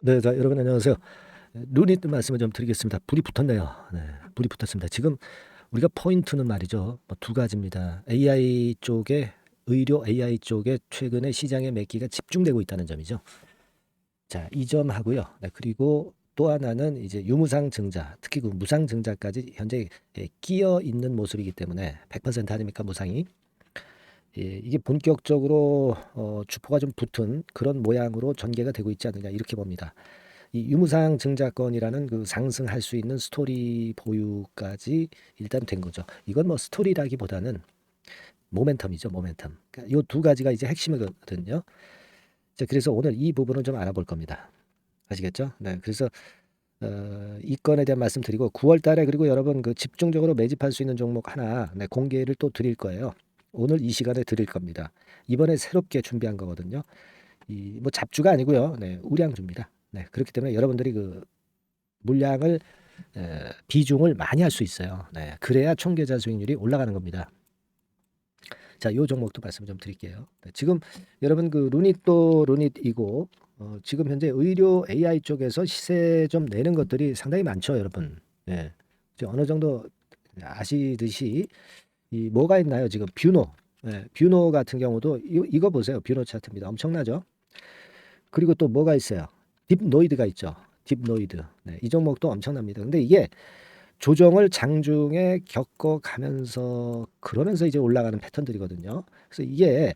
네, 자, 여러분 안녕하세요. 눈이 뜬 말씀을 좀 드리겠습니다. 불이 붙었네요. 네, 불이 붙었습니다. 지금 우리가 포인트는 말이죠. 두 가지입니다. AI 쪽에 의료 AI 쪽에 최근에 시장에 매기가 집중되고 있다는 점이죠. 자, 이 점하고요. 네, 그리고 또 하나는 이제 유무상 증자, 특히 그 무상 증자까지 현재 끼어 있는 모습이기 때문에 100% 아닙니까 무상이? 이게 본격적으로 주포가 좀 붙은 그런 모양으로 전개가 되고 있지 않느냐 이렇게 봅니다. 이 유무상 증자권이라는 그 상승할 수 있는 스토리 보유까지 일단 된 거죠. 이건 뭐 스토리라기보다는 모멘텀이죠, 모멘텀. 그러니까 요두 가지가 이제 핵심이거든요. 자, 그래서 오늘 이 부분을 좀 알아볼 겁니다. 아시겠죠? 네, 그래서 이 건에 대한 말씀드리고 9월 달에 그리고 여러분 그 집중적으로 매집할 수 있는 종목 하나 네, 공개를 또 드릴 거예요. 오늘 이 시간에 드릴 겁니다. 이번에 새롭게 준비한 거거든요. 이 뭐 잡주가 아니고요. 네, 우량주입니다. 네, 그렇기 때문에 여러분들이 그 물량을 비중을 많이 할 수 있어요. 네, 그래야 총계좌 수익률이 올라가는 겁니다. 자, 요 종목도 말씀 좀 드릴게요. 네, 지금 여러분 그 루닛도 루닛이고 지금 현재 의료 AI 쪽에서 시세 좀 내는 것들이 상당히 많죠, 여러분. 네, 이제 어느 정도 아시듯이 이 뭐가 있나요? 지금 뷰노. 네, 뷰노 같은 경우도 이거 보세요. 뷰노 차트입니다. 엄청나죠? 그리고 또 뭐가 있어요? 딥노이드가 있죠. 딥노이드. 네, 이 종목도 엄청납니다. 근데 이게 조정을 장중에 겪어가면서 그러면서 이제 올라가는 패턴들이거든요. 그래서 이게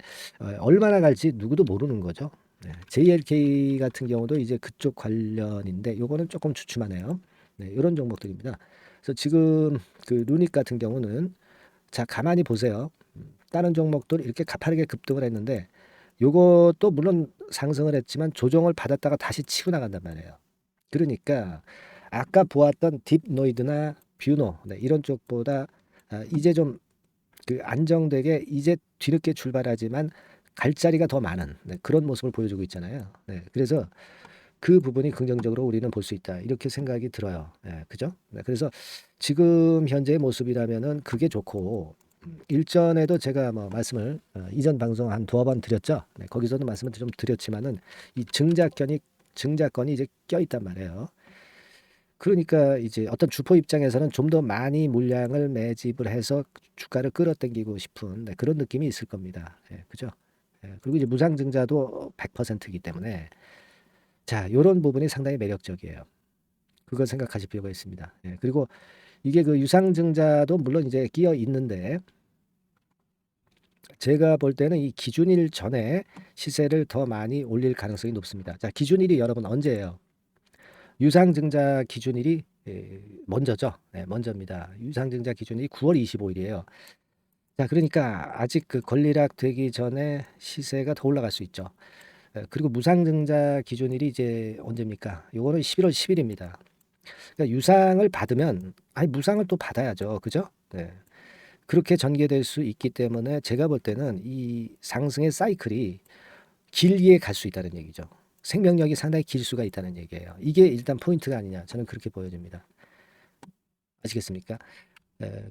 얼마나 갈지 누구도 모르는 거죠. 네, JLK 같은 경우도 이제 그쪽 관련인데 요거는 조금 주춤하네요. 네, 이런 종목들입니다. 그래서 지금 그 루닉 같은 경우는 자 가만히 보세요. 다른 종목들 이렇게 가파르게 급등을 했는데 요것도 물론 상승을 했지만 조정을 받았다가 다시 치고 나간단 말이에요. 그러니까 아까 보았던 딥노이드나 뷰노 네, 이런 쪽보다 이제 좀 그 안정되게 이제 뒤늦게 출발하지만 갈 자리가 더 많은 네, 그런 모습을 보여주고 있잖아요. 네, 그래서 그 부분이 긍정적으로 우리는 볼 수 있다 이렇게 생각이 들어요. 네, 그죠? 네, 그래서 지금 현재의 모습이라면은 그게 좋고 일전에도 제가 뭐 말씀을 이전 방송 한 두어 번 드렸죠. 네, 거기서도 말씀을 좀 드렸지만은 이 증자권이 이제 껴 있단 말이에요. 그러니까 이제 어떤 주포 입장에서는 좀 더 많이 물량을 매집을 해서 주가를 끌어당기고 싶은 네, 그런 느낌이 있을 겁니다. 예, 그죠? 예, 그리고 이제 무상증자도 100%이기 때문에 자, 요런 부분이 상당히 매력적이에요. 그걸 생각하실 필요가 있습니다. 예, 그리고 이게 그 유상증자도 물론 이제 끼어 있는데 제가 볼 때는 이 기준일 전에 시세를 더 많이 올릴 가능성이 높습니다. 자, 기준일이 여러분 언제예요? 유상증자 기준일이 먼저죠. 네, 먼저입니다. 유상증자 기준일이 9월 25일이에요. 자, 그러니까 아직 그 권리락 되기 전에 시세가 더 올라갈 수 있죠. 그리고 무상증자 기준일이 이제 언제입니까? 요거는 11월 10일입니다. 그러니까 유상을 받으면 아니 무상을 또 받아야죠. 그죠? 네. 그렇게 전개될 수 있기 때문에 제가 볼 때는 이 상승의 사이클이 길게 갈 수 있다는 얘기죠. 생명력이 상당히 길 수가 있다는 얘기예요. 이게 일단 포인트가 아니냐. 저는 그렇게 보여집니다. 아시겠습니까?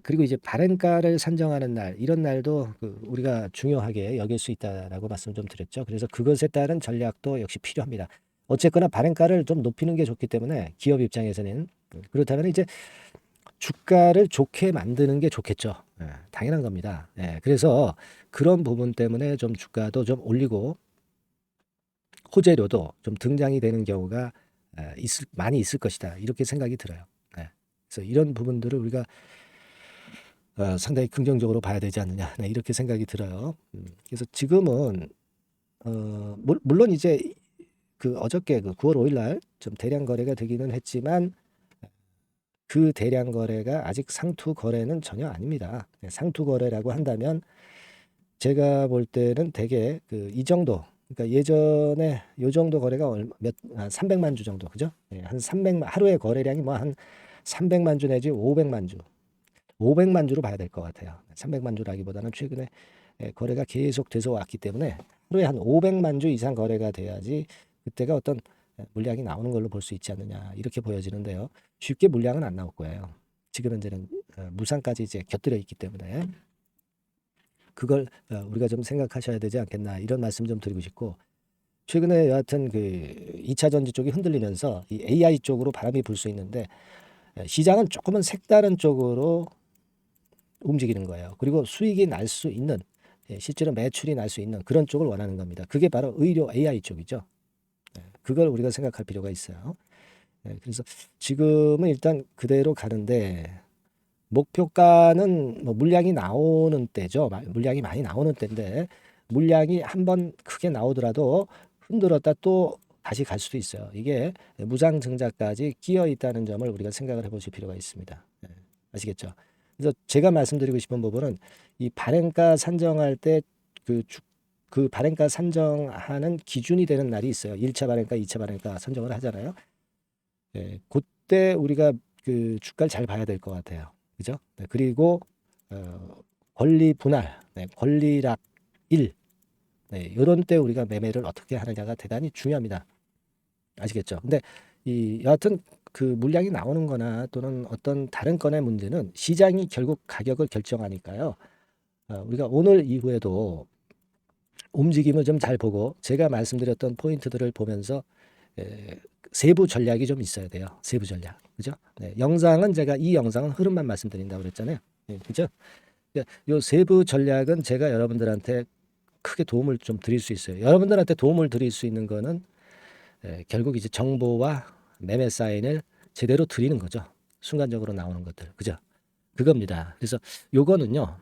그리고 이제 발행가를 산정하는 날, 이런 날도 그 우리가 중요하게 여길 수 있다라고 말씀 좀 드렸죠. 그래서 그것에 따른 전략도 역시 필요합니다. 어쨌거나 발행가를 좀 높이는 게 좋기 때문에 기업 입장에서는 그렇다면 이제 주가를 좋게 만드는 게 좋겠죠. 당연한 겁니다. 그래서 그런 부분 때문에 좀 주가도 좀 올리고 호재료도 좀 등장이 되는 경우가 많이 있을 것이다. 이렇게 생각이 들어요. 그래서 이런 부분들을 우리가 상당히 긍정적으로 봐야 되지 않느냐. 네, 이렇게 생각이 들어요. 그래서 지금은 물론 이제 그 어저께 그 9월 5일 날 좀 대량 거래가 되기는 했지만 그 대량 거래가 아직 상투 거래는 전혀 아닙니다. 상투 거래라고 한다면 제가 볼 때는 대개 그 이 정도 그러니까 예전에 요 정도 거래가 한 300만 주 정도 그죠? 한 300만 하루에 거래량이 뭐 한 300만 주 내지 500만 주 500만 주로 봐야 될 것 같아요. 300만 주라기보다는 최근에 거래가 계속 돼서 왔기 때문에 하루에 한 500만 주 이상 거래가 돼야지 그때가 어떤 물량이 나오는 걸로 볼 수 있지 않느냐 이렇게 보여지는데요. 쉽게 물량은 안 나올 거예요. 지금 현재는 무상까지 이제 곁들여 있기 때문에 그걸 우리가 좀 생각하셔야 되지 않겠나 이런 말씀 좀 드리고 싶고 최근에 여하튼 그 2차 전지 쪽이 흔들리면서 이 AI 쪽으로 바람이 불 수 있는데 시장은 조금은 색다른 쪽으로 움직이는 거예요. 그리고 수익이 날 수 있는 실제로 매출이 날 수 있는 그런 쪽을 원하는 겁니다. 그게 바로 의료 AI 쪽이죠. 그걸 우리가 생각할 필요가 있어요. 그래서 지금은 일단 그대로 가는데 목표가는 뭐 물량이 나오는 때죠. 물량이 많이 나오는 때인데 물량이 한번 크게 나오더라도 흔들었다 또 다시 갈 수도 있어요. 이게 무상증자까지 끼어 있다는 점을 우리가 생각을 해보실 필요가 있습니다. 아시겠죠? 그래서 제가 말씀드리고 싶은 부분은 이 발행가 산정할 때 그 발행가 산정하는 기준이 되는 날이 있어요. 1차 발행가, 2차 발행가 선정을 하잖아요. 그때 우리가 그 주가를 잘 봐야 될 것 같아요. 그죠? 그리고 권리 분할, 권리락 1, 이런 때 우리가 매매를 어떻게 하느냐가 대단히 중요합니다. 아시겠죠? 근데 여하튼 그 물량이 나오는 거나 또는 어떤 다른 건의 문제는 시장이 결국 가격을 결정하니까요. 우리가 오늘 이후에도 움직임을 좀 잘 보고 제가 말씀드렸던 포인트들을 보면서 세부 전략이 좀 있어야 돼요. 세부 전략. 그죠? 영상은 제가 이 영상은 흐름만 말씀드린다고 그랬잖아요. 그죠? 요 세부 전략은 제가 여러분들한테 크게 도움을 좀 드릴 수 있어요. 여러분들한테 도움을 드릴 수 있는 거는 결국 이제 정보와 매매 사인을 제대로 드리는 거죠. 순간적으로 나오는 것들. 그죠? 그겁니다. 그래서 요거는요.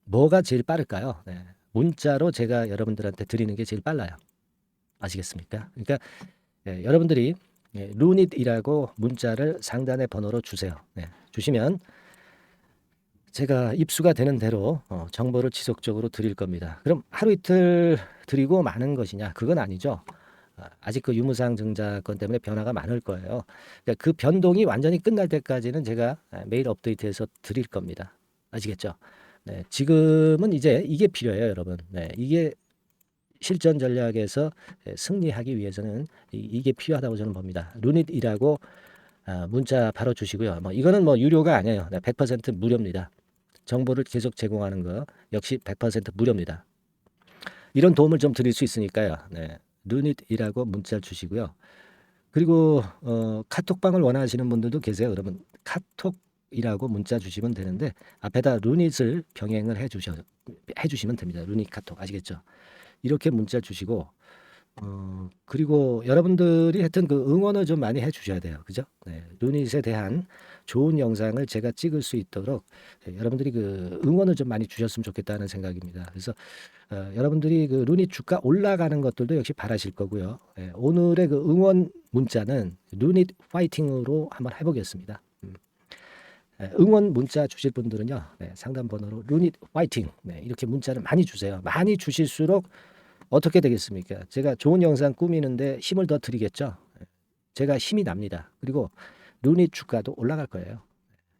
뭐가 제일 빠를까요? 문자로 제가 여러분들한테 드리는 게 제일 빨라요. 아시겠습니까? 그러니까 여러분들이 루닛이라고 문자를 상단의 번호로 주세요. 주시면 제가 입수가 되는 대로 정보를 지속적으로 드릴 겁니다. 그럼 하루 이틀 드리고 마는 것이냐? 그건 아니죠. 아직 그 유무상 증자권 때문에 변화가 많을 거예요. 그러니까 그 변동이 완전히 끝날 때까지는 제가 매일 업데이트해서 드릴 겁니다. 아시겠죠? 지금은 이제 이게 필요해요, 여러분. 이게 실전 전략에서 승리하기 위해서는 이게 필요하다고 저는 봅니다. 루닛이라고 문자 바로 주시고요. 뭐 이거는 뭐 유료가 아니에요. 100% 무료입니다. 정보를 계속 제공하는 거 역시 100% 무료입니다. 이런 도움을 좀 드릴 수 있으니까요. 루닛이라고 문자 주시고요. 그리고 카톡방을 원하시는 분들도 계세요. 여러분 카톡이라고 문자 주시면 되는데 앞에다 루닛을 병행을 해주시면 됩니다. 루닛 카톡 아시겠죠? 이렇게 문자 주시고 그리고 여러분들이 하여튼 그 응원을 좀 많이 해주셔야 돼요. 그죠? 루닛에 대한 좋은 영상을 제가 찍을 수 있도록 여러분들이 그 응원을 좀 많이 주셨으면 좋겠다는 생각입니다. 그래서 여러분들이 그 루닛 주가 올라가는 것들도 역시 바라실 거고요. 오늘의 그 응원 문자는 루닛 파이팅으로 한번 해보겠습니다. 응원 문자 주실 분들은요, 상담 번호로 루닛 파이팅 이렇게 문자를 많이 주세요. 많이 주실수록 어떻게 되겠습니까? 제가 좋은 영상 꾸미는데 힘을 더 드리겠죠. 제가 힘이 납니다. 그리고 루닛 주가도 올라갈 거예요.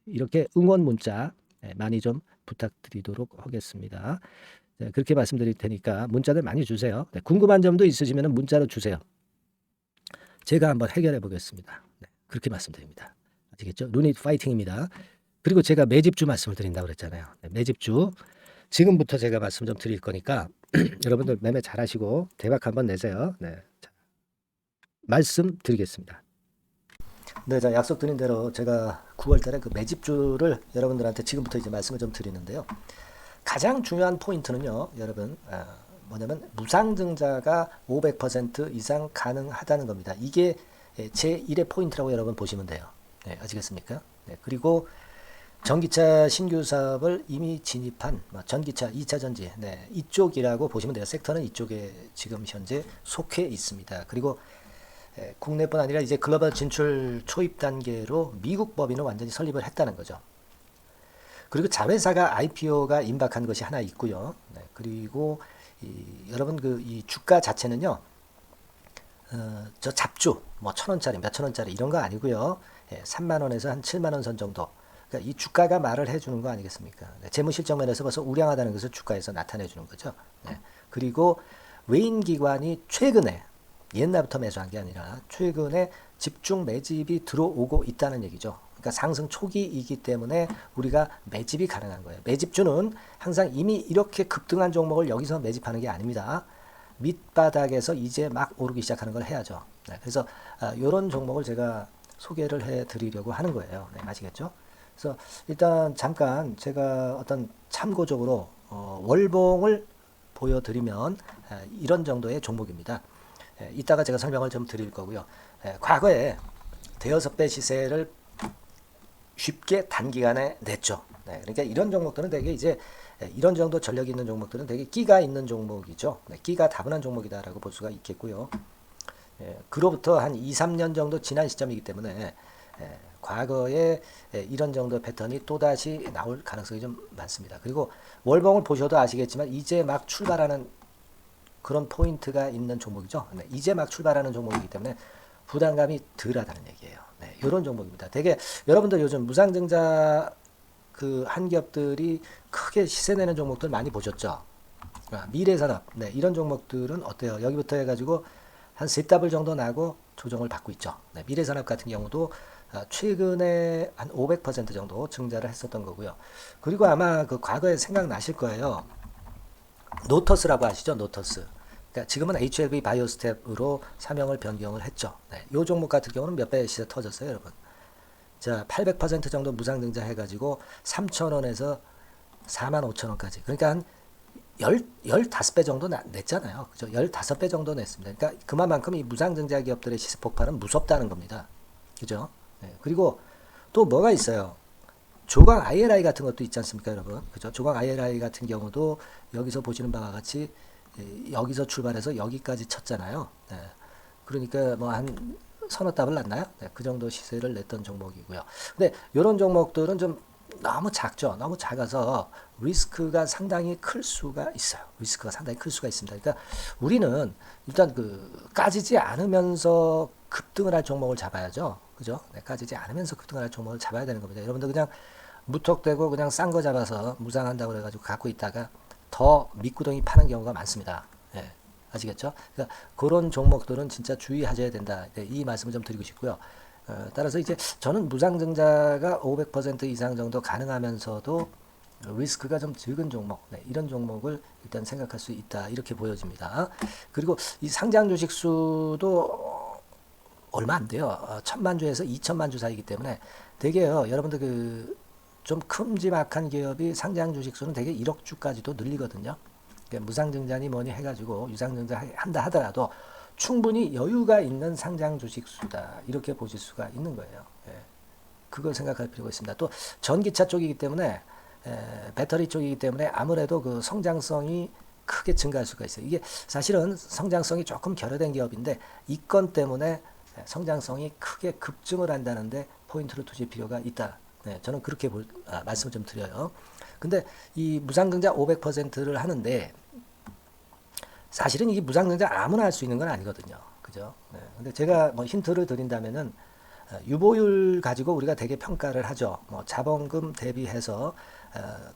이렇게 응원 문자 많이 좀 부탁드리도록 하겠습니다. 그렇게 말씀드릴 테니까 문자들 많이 주세요. 궁금한 점도 있으시면 문자로 주세요. 제가 한번 해결해 보겠습니다. 그렇게 말씀드립니다. 아시겠죠? 루닛 파이팅입니다. 그리고 제가 매집주 말씀을 드린다고 그랬잖아요. 매집주 지금부터 제가 말씀 좀 드릴 거니까 여러분들 매매 잘하시고 대박 한번 내세요. 자, 말씀 드리겠습니다. 자, 약속드린 대로 제가 9월달에 그 매집주를 여러분들한테 지금부터 이제 말씀을 좀 드리는데요. 가장 중요한 포인트는요, 여러분 뭐냐면 무상증자가 500% 이상 가능하다는 겁니다. 이게 제 1의 포인트라고 여러분 보시면 돼요. 아시겠습니까? 그리고 전기차 신규 사업을 이미 진입한 전기차 2차 전지 이쪽이라고 보시면 돼요. 섹터는 이쪽에 지금 현재 속해 있습니다. 그리고 국내뿐 아니라 이제 글로벌 진출 초입 단계로 미국 법인을 완전히 설립을 했다는 거죠. 그리고 자회사가 IPO가 임박한 것이 하나 있고요. 그리고 여러분 이 주가 자체는요. 저 잡주 뭐 1,000원짜리 몇 천원짜리 이런 거 아니고요. 3만 원에서 한 7만 원 선 정도. 그러니까 이 주가가 말을 해주는 거 아니겠습니까? 재무실적 면에서 벌써 우량하다는 것을 주가에서 나타내주는 거죠. 그리고 외인 기관이 최근에 옛날부터 매수한 게 아니라 최근에 집중 매집이 들어오고 있다는 얘기죠. 그러니까 상승 초기이기 때문에 우리가 매집이 가능한 거예요. 매집주는 항상 이미 이렇게 급등한 종목을 여기서 매집하는 게 아닙니다. 밑바닥에서 이제 막 오르기 시작하는 걸 해야죠. 네, 그래서 이런 종목을 제가 소개를 해드리려고 하는 거예요. 네, 아시겠죠? 그래서 일단 잠깐 제가 어떤 참고적으로 월봉을 보여드리면 이런 정도의 종목입니다. 이따가 제가 설명을 좀 드릴 거고요. 과거에 대여섯 배 시세를 쉽게 단기간에 냈죠. 네, 그러니까 이런 종목들은 되게 이제 이런 정도 전력이 있는 종목들은 되게 끼가 있는 종목이죠. 네, 끼가 다분한 종목이다라고 볼 수가 있겠고요. 그로부터 한 2, 3년 정도 지난 시점이기 때문에 과거에 이런 정도 패턴이 또다시 나올 가능성이 좀 많습니다. 그리고 월봉을 보셔도 아시겠지만 이제 막 출발하는 그런 포인트가 있는 종목이죠. 네, 이제 막 출발하는 종목이기 때문에 부담감이 덜하다는 얘기예요. 네, 이런 종목입니다. 되게 여러분들 요즘 무상증자 그 한기업들이 크게 시세 내는 종목들 많이 보셨죠? 미래산업, 네, 이런 종목들은 어때요? 여기부터 해가지고 한 세 더블 정도 나고 조정을 받고 있죠. 네, 미래산업 같은 경우도 최근에 한 500% 정도 증자를 했었던 거고요. 그리고 아마 그 과거에 생각나실 거예요. 노터스라고 아시죠? 노터스. 그러니까 지금은 HLB 바이오스텝으로 사명을 변경을 했죠. 네, 이 종목 같은 경우는 몇 배 시세 터졌어요, 여러분. 자, 800% 정도 무상증자 해가지고 3,000원에서 45,000원까지. 그러니까 한 15배 정도 냈잖아요. 그죠? 15배 정도 냈습니다. 그러니까 그만큼 이 무상증자 기업들의 시세 폭발은 무섭다는 겁니다. 그죠? 네. 그리고 또 뭐가 있어요? 조강 IRI 같은 것도 있지 않습니까, 여러분? 그죠? 조강 IRI 같은 경우도 여기서 보시는 바와 같이 여기서 출발해서 여기까지 쳤잖아요. 네. 그러니까 뭐 한 서너 답을 났나요? 네, 그 정도 시세를 냈던 종목이고요. 근데 이런 종목들은 좀 너무 작죠. 너무 작아서 리스크가 상당히 클 수가 있어요. 리스크가 상당히 클 수가 있습니다. 그러니까 우리는 일단 그 까지지 않으면서 급등을 할 종목을 잡아야죠. 그죠? 네, 까지지 않으면서 급등을 할 종목을 잡아야 되는 겁니다. 여러분들 그냥 무턱대고 그냥 싼 거 잡아서 무상한다고 그래가지고 갖고 있다가 더 밑구덩이 파는 경우가 많습니다. 예, 아시겠죠? 그러니까 그런 종목들은 진짜 주의하셔야 된다. 네, 이 말씀을 좀 드리고 싶고요. 따라서 이제 저는 무상증자가 500% 이상 정도 가능하면서도 리스크가 좀 적은 종목, 네, 이런 종목을 일단 생각할 수 있다. 이렇게 보여집니다. 그리고 이 상장 주식 수도 얼마 안 돼요. 1,000만 주에서 2천만 주 사이기 때문에 되게요. 여러분들 그 좀 큼지막한 기업이 상장 주식 수는 되게 1억 주까지도 늘리거든요. 그러니까 무상증자니 뭐니 해가지고 유상증자 한다 하더라도 충분히 여유가 있는 상장 주식 수다. 이렇게 보실 수가 있는 거예요. 예. 그걸 생각할 필요가 있습니다. 또 전기차 쪽이기 때문에 배터리 쪽이기 때문에 아무래도 그 성장성이 크게 증가할 수가 있어요. 이게 사실은 성장성이 조금 결여된 기업인데 이 건 때문에 성장성이 크게 급증을 한다는데 포인트를 두실 필요가 있다. 네, 저는 그렇게 말씀을 좀 드려요. 근데 이 무상증자 500%를 하는데 사실은 이게 무상증자 아무나 할 수 있는 건 아니거든요. 그죠? 네. 근데 제가 뭐 힌트를 드린다면은 유보율 가지고 우리가 되게 평가를 하죠. 뭐 자본금 대비해서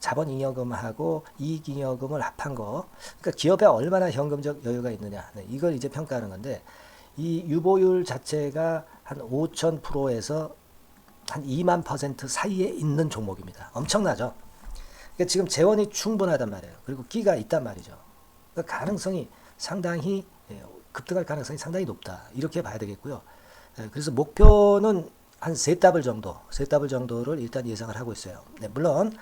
자본잉여금하고 이익잉여금을 합한 거. 그러니까 기업에 얼마나 현금적 여유가 있느냐. 네, 이걸 이제 평가하는 건데 이 유보율 자체가 한 5,000%에서 한 2만% 사이에 있는 종목입니다. 엄청나죠? 그러니까 지금 재원이 충분하단 말이에요. 그리고 끼가 있단 말이죠. 그러니까 가능성이 상당히 급등할 가능성이 상당히 높다. 이렇게 봐야 되겠고요. 그래서 목표는 한 세 더블 정도를 일단 예상을 하고 있어요. 네, 물론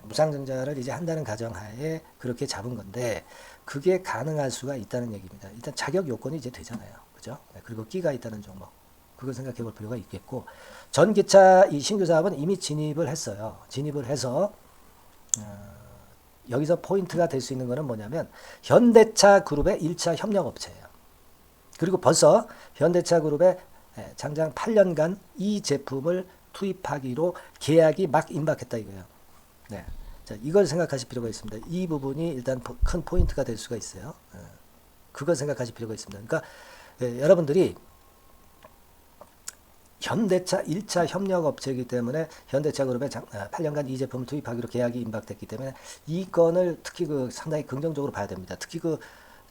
무상증자를 이제 한다는 가정하에 그렇게 잡은 건데 그게 가능할 수가 있다는 얘기입니다. 일단 자격 요건이 이제 되잖아요. 그죠? 네, 그리고 끼가 있다는 종목. 그걸 생각해 볼 필요가 있겠고 전기차 이 신규 사업은 이미 진입을 했어요. 진입을 해서 여기서 포인트가 될 수 있는 거는 뭐냐면 현대차 그룹의 1차 협력업체예요. 그리고 벌써 현대차 그룹의 장장 8년간 이 제품을 투입하기로 계약이 막 임박했다 이거예요. 네. 자, 이걸 생각하실 필요가 있습니다. 이 부분이 일단 큰 포인트가 될 수가 있어요. 그걸 생각하실 필요가 있습니다. 그러니까 여러분들이 현대차 1차 협력업체이기 때문에 현대차 그룹에 8년간 이 제품을 투입하기로 계약이 임박됐기 때문에 이 건을 특히 그 상당히 긍정적으로 봐야 됩니다. 특히 그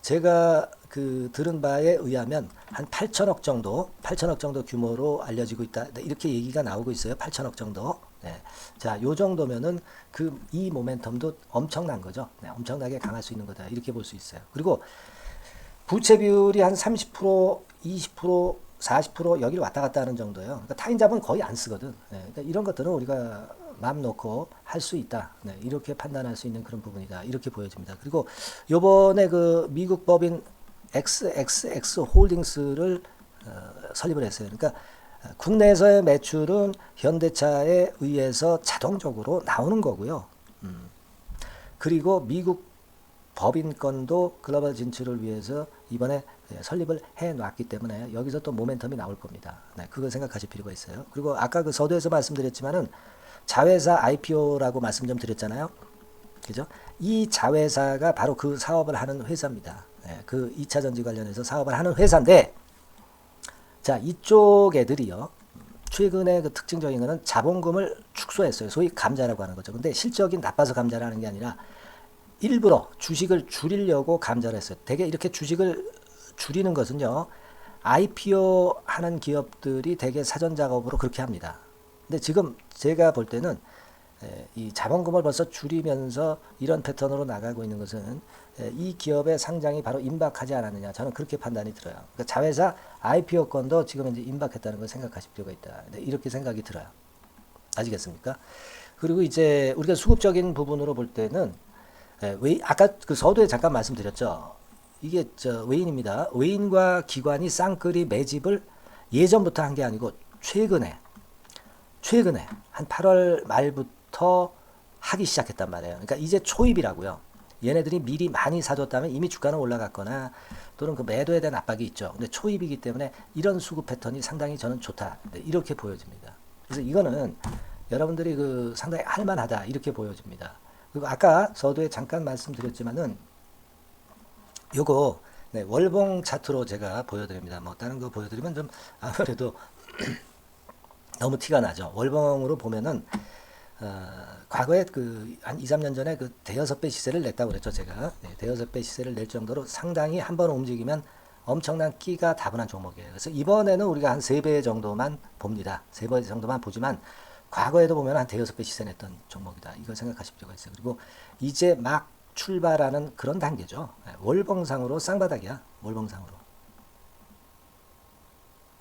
제가 그 들은 바에 의하면 한 8천억 정도 규모로 알려지고 있다. 이렇게 얘기가 나오고 있어요. 8천억 정도. 네. 자, 요 정도면은 이 모멘텀도 엄청난 거죠. 네, 엄청나게 강할 수 있는 거다. 이렇게 볼 수 있어요. 그리고 부채 비율이 한 30%, 20%, 40% 여기를 왔다 갔다 하는 정도예요. 그러니까 타인자본 거의 안 쓰거든. 네, 그러니까 이런 것들은 우리가 마음 놓고 할 수 있다. 네, 이렇게 판단할 수 있는 그런 부분이다. 이렇게 보여집니다. 그리고 요번에 그 미국 법인 XXX 홀딩스를 설립을 했어요. 그러니까 국내에서의 매출은 현대차에 의해서 자동적으로 나오는 거고요. 그리고 미국 법인권도 글로벌 진출을 위해서 이번에 설립을 해 놨기 때문에 여기서 또 모멘텀이 나올 겁니다. 네, 그걸 생각하실 필요가 있어요. 그리고 아까 그 서두에서 말씀드렸지만은 자회사 IPO라고 말씀 좀 드렸잖아요. 그죠? 이 자회사가 바로 그 사업을 하는 회사입니다. 네, 그 2차 전지 관련해서 사업을 하는 회사인데, 자, 이쪽 애들이요. 최근에 그 특징적인 거는 자본금을 축소했어요. 소위 감자라고 하는 거죠. 근데 실적이 나빠서 감자를 하는 게 아니라 일부러 주식을 줄이려고 감자를 했어요. 대개 이렇게 주식을 줄이는 것은요, IPO 하는 기업들이 대개 사전 작업으로 그렇게 합니다. 근데 지금 제가 볼 때는 이 자본금을 벌써 줄이면서 이런 패턴으로 나가고 있는 것은 이 기업의 상장이 바로 임박하지 않았느냐, 저는 그렇게 판단이 들어요. 그러니까 자회사 IPO권도 지금 이제 임박했다는 걸 생각하실 필요가 있다. 이렇게 생각이 들어요. 아시겠습니까? 그리고 이제 우리가 수급적인 부분으로 볼 때는 아까 그 서두에 잠깐 말씀드렸죠. 이게 외인입니다. 외인과 기관이 쌍끌이 매집을 예전부터 한 게 아니고 최근에 한 8월 말부터 하기 시작했단 말이에요. 그러니까 이제 초입이라고요. 얘네들이 미리 많이 사줬다면 이미 주가는 올라갔거나 또는 그 매도에 대한 압박이 있죠. 근데 초입이기 때문에 이런 수급 패턴이 상당히 저는 좋다. 이렇게 보여집니다. 그래서 이거는 여러분들이 그 상당히 할만하다. 이렇게 보여집니다. 그리고 아까 서두에 잠깐 말씀드렸지만은 요거 월봉 차트로 제가 보여드립니다. 뭐 다른 거 보여드리면 좀 아무래도 너무 티가 나죠. 월봉으로 보면은 과거에 그 한 2, 3년 전에 그 대여섯 배 시세를 냈다고 그랬죠, 제가. 네, 대여섯 배 시세를 낼 정도로 상당히 한번 움직이면 엄청난 끼가 다분한 종목이에요. 그래서 이번에는 우리가 한 3배 정도만 봅니다. 3배 정도만 보지만 과거에도 보면 한 대여섯 배 시세 냈던 종목이다. 이걸 생각하실 필요가 있어요. 그리고 이제 막 출발하는 그런 단계죠. 월봉상으로 쌍바닥이야. 월봉상으로.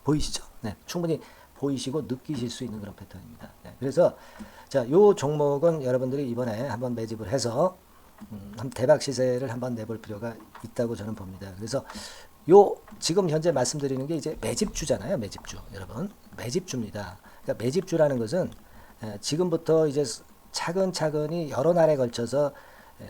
보이시죠? 네, 충분히 보이시고 느끼실 수 있는 그런 패턴입니다. 네, 그래서 자, 요 종목은 여러분들이 이번에 한번 매집을 해서 대박 시세를 한번 내볼 필요가 있다고 저는 봅니다. 그래서 요 지금 현재 말씀드리는 게 이제 매집주잖아요. 매집주. 여러분, 매집주입니다. 그러니까 매집주라는 것은 지금부터 이제 차근차근히 여러 날에 걸쳐서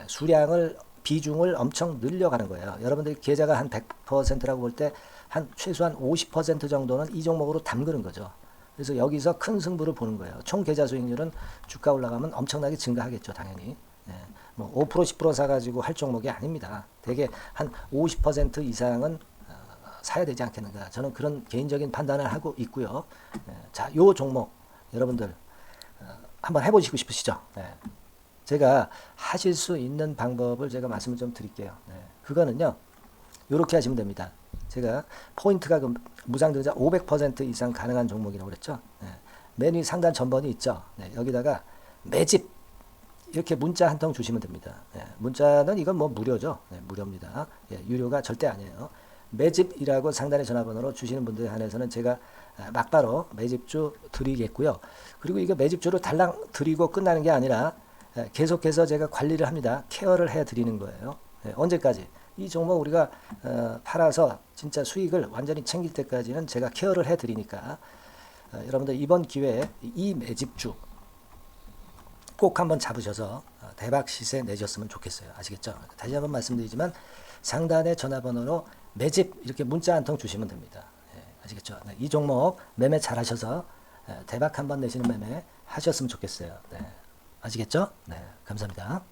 수량을 비중을 엄청 늘려가는 거예요. 여러분들이 계좌가 한 100%라고 볼 때 한 최소한 50% 정도는 이 종목으로 담그는 거죠. 그래서 여기서 큰 승부를 보는 거예요. 총 계좌 수익률은 주가 올라가면 엄청나게 증가하겠죠, 당연히. 뭐 5% 10% 사가지고 할 종목이 아닙니다. 대개 한 50% 이상은 사야 되지 않겠는가. 저는 그런 개인적인 판단을 하고 있고요. 자, 요 종목 여러분들 한번 해보시고 싶으시죠? 제가 하실 수 있는 방법을 제가 말씀을 좀 드릴게요. 그거는요, 이렇게 하시면 됩니다. 제가 포인트가 그 무상증자 500% 이상 가능한 종목이라고 그랬죠. 맨 위 상단 전번이 있죠. 여기다가 매집 이렇게 문자 한 통 주시면 됩니다. 문자는 이건 뭐 무료죠. 무료입니다. 유료가 절대 아니에요. 매집이라고 상단의 전화번호로 주시는 분들에 한해서는 제가 막바로 매집주 드리겠고요. 그리고 이거 매집주를 달랑 드리고 끝나는 게 아니라 계속해서 제가 관리를 합니다. 케어를 해 드리는 거예요. 언제까지? 이 종목 우리가 팔아서 진짜 수익을 완전히 챙길 때까지는 제가 케어를 해 드리니까 여러분들 이번 기회에 이 매집주 꼭 한번 잡으셔서 대박 시세 내셨으면 좋겠어요. 아시겠죠? 다시 한번 말씀드리지만 상단의 전화번호로 매집 이렇게 문자 한 통 주시면 됩니다. 아시겠죠? 이 종목 매매 잘 하셔서 대박 한번 내시는 매매 하셨으면 좋겠어요. 아시겠죠? 감사합니다.